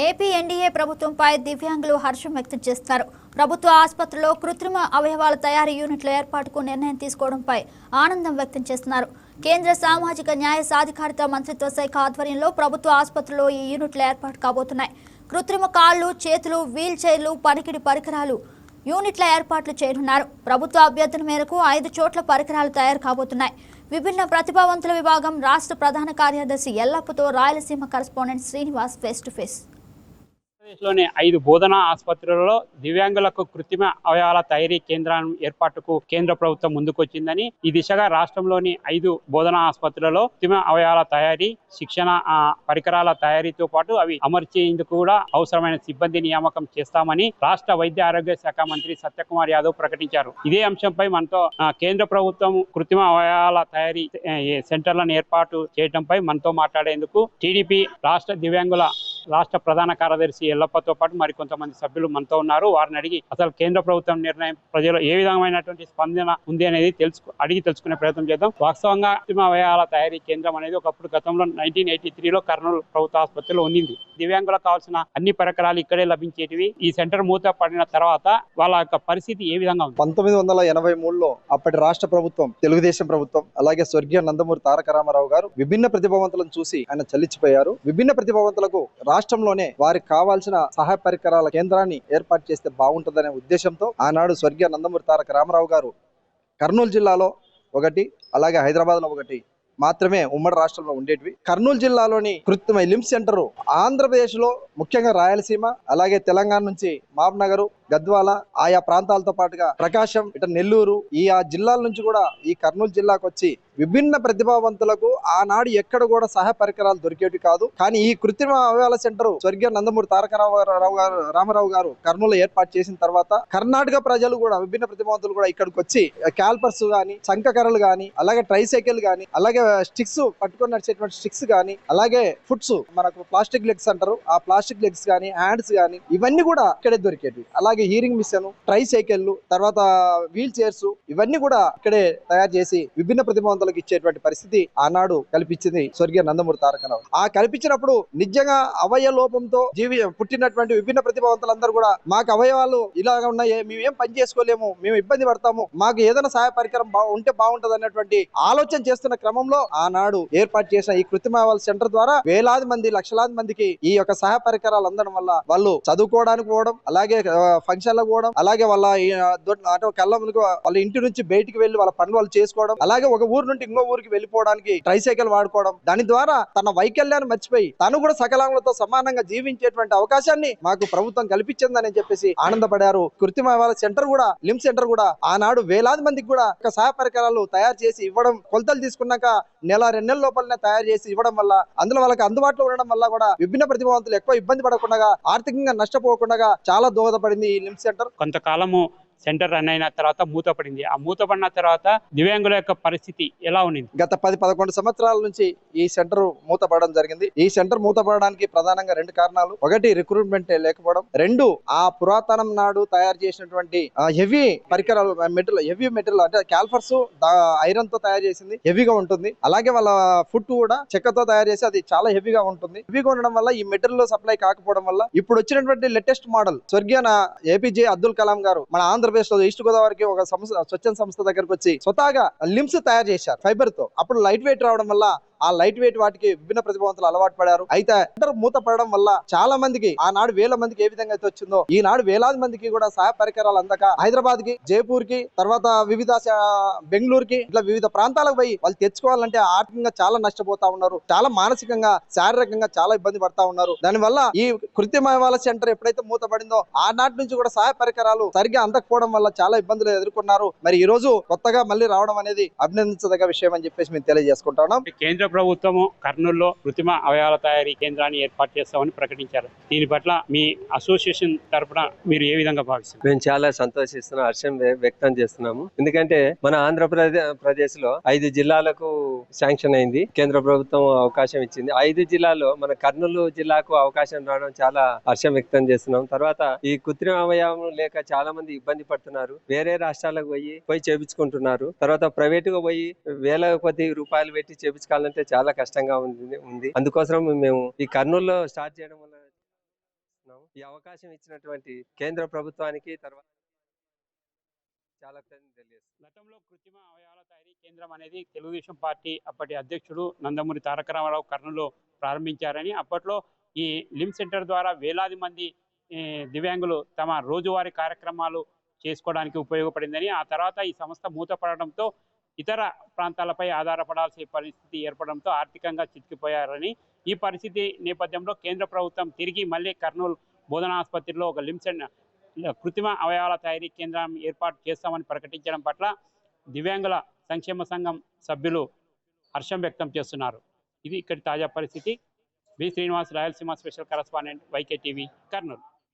AP NDA ప్రభుత్వంపై దివ్యాంగులు హర్షం వ్యక్తం చేస్తున్నారు. ప్రభుత్వ ఆసుపత్రుల్లో కృత్రిమ అవయవాల తయారీ యూనిట్ల ఏర్పాటుకు నిర్ణయం తీసుకోవడంపై ఆనందం వ్యక్తం చేస్తున్నారు. కేంద్ర సామాజిక న్యాయ సాధికారిత మంత్రిత్వ శాఖ ఆధ్వర్యంలో ప్రభుత్వ ఆసుపత్రుల్లో ఈ యూనిట్ల ఏర్పాటు కాబోతున్నాయి. కృత్రిమ కాళ్లు, చేతులు, వీల్ చైర్లు, పనికిడి పరికరాలు యూనిట్ల ఏర్పాట్లు చేయనున్నారు. ప్రభుత్వ అభ్యర్థన మేరకు 5 చోట్ల పరికరాలు తయారు కాబోతున్నాయి. విభిన్న ప్రతిభావంతుల విభాగం రాష్ట్ర ప్రధాన కార్యదర్శి ఎల్లప్పతో Rayalaseema correspondent Srinivas face to face. ఆంధ్రప్రదేశ్లోని 5 బోధనా ఆసుపత్రులలో దివ్యాంగులకు కృత్రిమ అవయవాల తయారీ కేంద్రాల ఏర్పాటుకు కేంద్ర ప్రభుత్వం ముందుకొచ్చిందని, ఈ దిశగా రాష్ట్రంలోని 5 బోధనా ఆసుపత్రులలో కృత్రిమ అవయవాల తయారీ, శిక్షణ పరికరాల తయారీతో పాటు అవి అమర్చేందుకు కూడా అవసరమైన సిబ్బంది నియామకం చేస్తామని రాష్ట్ర వైద్య ఆరోగ్య శాఖ మంత్రి సత్యకుమార్ యాదవ్ ప్రకటించారు. ఇదే అంశంపై మనతో కేంద్ర ప్రభుత్వం కృత్రిమ అవయవాల తయారీ సెంటర్లను ఏర్పాటు చేయడంపై మనతో మాట్లాడేందుకు టీడీపీ రాష్ట్ర దివ్యాంగుల రాష్ట్ర ప్రధాన కార్యదర్శి ఎల్లప్పతో పాటు మరికొంతమంది సభ్యులు మనతో ఉన్నారు. వారిని అడిగి అసలు కేంద్ర ప్రభుత్వం నిర్ణయం ప్రజలు ఏ విధమైనటువంటి స్పందన ఉంది అనేది అడిగి తెలుసుకునే ప్రయత్నం చేద్దాం. వాస్తవంగా కృత్రిమ అవయవాల తయారీ కేంద్రం అనేది ఒకప్పుడు గతంలో 1983లో కర్నూలు ప్రభుత్వ ఆసుపత్రిలో ఉంది. దివ్యాంగులకు కావాల్సిన అన్ని పరికరాలు ఇక్కడే లభించేటివి. ఈ సెంటర్ మూత పడిన తర్వాత వాళ్ళ యొక్క పరిస్థితి ఏ విధంగా ఉంది? 1983లో అప్పటి రాష్ట్ర ప్రభుత్వం, తెలుగుదేశం ప్రభుత్వం, అలాగే స్వర్గీయ నందమూరి తారక రామారావు గారు విభిన్న ప్రతిభావంతులను చూసి ఆయన చలించిపోయారు. విభిన్న ప్రతిభావంతులకు రాష్ట్రంలోనే వారికి కావాల్సిన సహాయ పరికరాల కేంద్రాన్ని ఏర్పాటు చేస్తే బాగుంటుందనే ఉద్దేశంతో ఆనాడు స్వర్గీయ నందమూరి తారక రామారావు గారు కర్నూలు జిల్లాలో ఒకటి, అలాగే హైదరాబాద్ లో ఒకటి మాత్రమే ఉమ్మడి రాష్ట్రంలో ఉండేటివి. కర్నూలు జిల్లాలోని కృత్రిమ లిమ్స్ సెంటర్ ఆంధ్రప్రదేశ్ లో ముఖ్యంగా రాయలసీమ, అలాగే తెలంగాణ నుంచి మహబూబ్నగర్, గద్వాల ఆయా ప్రాంతాలతో పాటుగా ప్రకాశం, ఇటు నెల్లూరు ఈ జిల్లాల నుంచి కూడా ఈ కర్నూలు జిల్లాకు వచ్చి విభిన్న ప్రతిభావంతులకు ఆనాడు ఎక్కడ కూడా సహాయ పరికరాలు దొరికేవి కాదు. కానీ ఈ కృత్రిమ అవయవాల సెంటర్ స్వర్గీయ నందమూరి తారక రామారావు గారు కర్నూలు ఏర్పాటు చేసిన తర్వాత కర్ణాటక ప్రజలు కూడా విభిన్న ప్రతిభావంతులు కూడా ఇక్కడికి వచ్చి క్యాల్పర్స్ గాని, శంఖకర్రలు గాని, అలాగే ట్రైసైకిల్ గాని, అలాగే స్టిక్స్ పట్టుకొని నడిచేటువంటి స్టిక్స్ గాని, అలాగే ఫుట్స్ మనకు ప్లాస్టిక్ లెగ్స్ అంటారు, ఆ ప్లాస్టిక్ లెగ్స్ గాని, హ్యాండ్స్ గాని ఇవన్నీ కూడా ఇక్కడే దొరికేవి. అలాగే హీరింగ్ మిషన్, ట్రైసైకిల్, తర్వాత వీల్ చైర్స్ ఇవన్నీ కూడా ఇక్కడే తయారు చేసి విభిన్న ప్రతిభావంతులకు ఇచ్చేటువంటి పరిస్థితి ఆనాడు కల్పించింది స్వర్గీయ నందమూరి తారక రావు. ఆ కల్పించినప్పుడు నిజంగా అవయవ లోపంతో పుట్టినటువంటి విభిన్న ప్రతిభావంతులందరూ కూడా మాకు అవయవాలు ఇలాగ ఉన్నాయి, మేమేం పని చేసుకోలేము, మేము ఇబ్బంది పడతాము, మాకు ఏదైనా సహాయ పరికరం ఉంటే బాగుంటది అన్నటువంటి ఆలోచన చేస్తున్న క్రమంలో ఆనాడు ఏర్పాటు చేసిన ఈ కృత్రిమ అవయవాల సెంటర్ ద్వారా వేలాది మంది, లక్షలాది మందికి ఈ యొక్క సహాయ పరికరాలు అందడం వల్ల వాళ్ళు చదువుకోవడానికి పోవడం, అలాగే ఫంక్షన్లకు పోవడం, అలాగే వాళ్ళ కళ్ళములకు వాళ్ళ ఇంటి నుంచి బయటికి వెళ్లి వాళ్ళ పనులు వాళ్ళు చేసుకోవడం, అలాగే ఒక ఊరు నుండి ఇంకో ఊరికి వెళ్ళిపోవడానికి ట్రైసైకిల్ వాడుకోవడం, దాని ద్వారా తన వైకల్యాన్ని మర్చిపోయి తను కూడా సకలాంగులతో సమానంగా జీవించేటువంటి అవకాశాన్ని మాకు ప్రభుత్వం కల్పించిందని చెప్పేసి ఆనందపడారు. కృత్రిమ అవయవాల సెంటర్ కూడా, లిమ్ సెంటర్ కూడా ఆనాడు వేలాది మందికి కూడా సహాయ పరికరాలు తయారు చేసి ఇవ్వడం, కొలతలు తీసుకున్నాక నెల 2 నెలల లోపలనే తయారు చేసి ఇవ్వడం వల్ల, అందులో వాళ్ళకి అందుబాటులో ఉండడం వల్ల కూడా విభిన్న ప్రతిభావంతులు ఎక్కువ ఇబ్బంది పడకుండా, ఆర్థికంగా నష్టపోకుండా చాలా దోహదపడింది ఈ లిమ్ సెంటర్. కొంతకాలము సెంటర్ రన్ అయిన తర్వాత మూతపడింది. ఆ మూతపడిన తర్వాత దివ్యాంగుల యొక్క పరిస్థితి ఎలా ఉంది? గత 10-11 సంవత్సరాల నుంచి ఈ సెంటర్ మూతపడడం జరిగింది. ఈ సెంటర్ మూతపడడానికి ప్రధానంగా 2 కారణాలు. ఒకటి, రిక్రూట్మెంట్ లేకపోవడం. 2, ఆ పురాతనం నాడు తయారు చేసినటువంటి హెవీ పరికరాలు, హెవీ మెటీరియల్ అంటే క్యాల్ఫర్స్ ఐరన్ తో తయారు చేసింది, హెవీగా ఉంటుంది. అలాగే వాళ్ళ ఫుట్ కూడా చెక్కతో తయారు చేసి అది చాలా హెవీగా ఉంటుంది. హెవీగా ఉండడం వల్ల ఈ మెటీరియల్ సప్లై కాకపోవడం వల్ల ఇప్పుడు వచ్చినటువంటి లేటెస్ట్ మోడల్ స్వర్గీయ ఏపీజే అబ్దుల్ కలాం గారు మన ఆంధ్రప్రదేశ్ లో ఈస్ట్ గోదావరికి ఒక స్వచ్ఛంద సంస్థ దగ్గరకు వచ్చి స్వతహాగా లిమ్స్ తయారు చేశారు ఫైబర్ తో. అప్పుడు లైట్ వెయిట్ రావడం వల్ల ఆ లైట్ వెయిట్ వాటికి విభిన్న ప్రతిభావంతులు అలవాటు పడారు. అయితే మూత పడడం వల్ల చాలా మందికి, ఆనాడు వేల మందికి ఏ విధంగా అయితే వచ్చిందో ఈనాడు వేలాది మందికి కూడా సహాయ పరికరాలు అందక హైదరాబాద్ కి, జైపూర్ కి, తర్వాత వివిధ బెంగళూరుకి, ఇట్లా వివిధ ప్రాంతాలకు పోయి వాళ్ళు తెచ్చుకోవాలంటే ఆర్థికంగా చాలా నష్టపోతా ఉన్నారు. చాలా మానసికంగా, శారీరకంగా చాలా ఇబ్బంది పడతా ఉన్నారు. దానివల్ల ఈ కృత్రిమ అవయవాల సెంటర్ ఎప్పుడైతే మూతపడిందో ఆనాటి నుంచి కూడా సహాయ పరికరాలు సరిగ్గా అందకపోవడం వల్ల చాలా ఇబ్బందులు ఎదుర్కొన్నారు. మరి ఈ రోజు కొత్తగా మళ్ళీ రావడం అనేది అభినందించదగ్గ విషయం అని చెప్పేసి మేము తెలియజేసుకుంటున్నాం. కేంద్ర ప్రభుత్వము కర్నూలులో కృత్రిమ అవయవాల తయారీ కేంద్రాన్ని ఏర్పాటు చేస్తామని ప్రకటించారు. దీని పట్ల మీ అసోసియేషన్ తరఫున మీరు ఏ విధంగా భావిస్తున్నారు? మేము చాలా సంతోషిస్తున్నాం, హర్షం వ్యక్తం చేస్తున్నాము. ఎందుకంటే మన ఆంధ్రప్రదేశ్ లో 5 జిల్లాలకు శాంక్షన్ అయింది, కేంద్ర ప్రభుత్వం అవకాశం ఇచ్చింది. 5 జిల్లాల్లో మన కర్నూలు జిల్లాకు అవకాశం రావడం చాలా హర్షం వ్యక్తం చేస్తున్నాం. తర్వాత ఈ కృత్రిమ అవయవం లేక చాలా మంది ఇబ్బంది పడుతున్నారు. వేరే రాష్ట్రాలకు పోయి చేపించుకుంటున్నారు. తర్వాత ప్రైవేట్ గా పోయి వేల కొద్ది రూపాయలు పెట్టి చేపించుకోవాలంటే చాలా కష్టంగా ఉంది. అందుకోసం మేము ఈ కర్నూలులో స్టార్ట్ చేయడం వల్ల చేస్తున్నాము. ఈ అవకాశం ఇచ్చినటువంటి కేంద్ర ప్రభుత్వానికి తర్వాత చాలా తెలియజేస్తుంది. గతంలో కృత్రిమ అవయవాల తయారీ కేంద్రం అనేది తెలుగుదేశం పార్టీ అప్పటి అధ్యక్షుడు నందమూరి తారక రామారావు కర్నూలులో ప్రారంభించారని, అప్పట్లో ఈ లిమ్ సెంటర్ ద్వారా వేలాది మంది దివ్యాంగులు తమ రోజువారీ కార్యక్రమాలు చేసుకోవడానికి ఉపయోగపడిందని, ఆ తర్వాత ఈ సంస్థ మూతపడడంతో ఇతర ప్రాంతాలపై ఆధారపడాల్సిన పరిస్థితి ఏర్పడడంతో ఆర్థికంగా చితికిపోయారని, ఈ పరిస్థితి నేపథ్యంలో కేంద్ర ప్రభుత్వం తిరిగి మళ్ళీ కర్నూలు బోధనా ఆసుపత్రిలో ఒక లిమ్ సెంటర్ కృత్రిమ అవయవాల తయారీ కేంద్రం ఏర్పాటు చేస్తామని ప్రకటించడం పట్ల దివ్యాంగుల సంక్షేమ సంఘం సభ్యులు హర్షం వ్యక్తం చేస్తున్నారు. ఇది ఇక్కడి తాజా పరిస్థితి. B Srinivas, Rayalaseema special correspondent, Y K TV, Kurnool.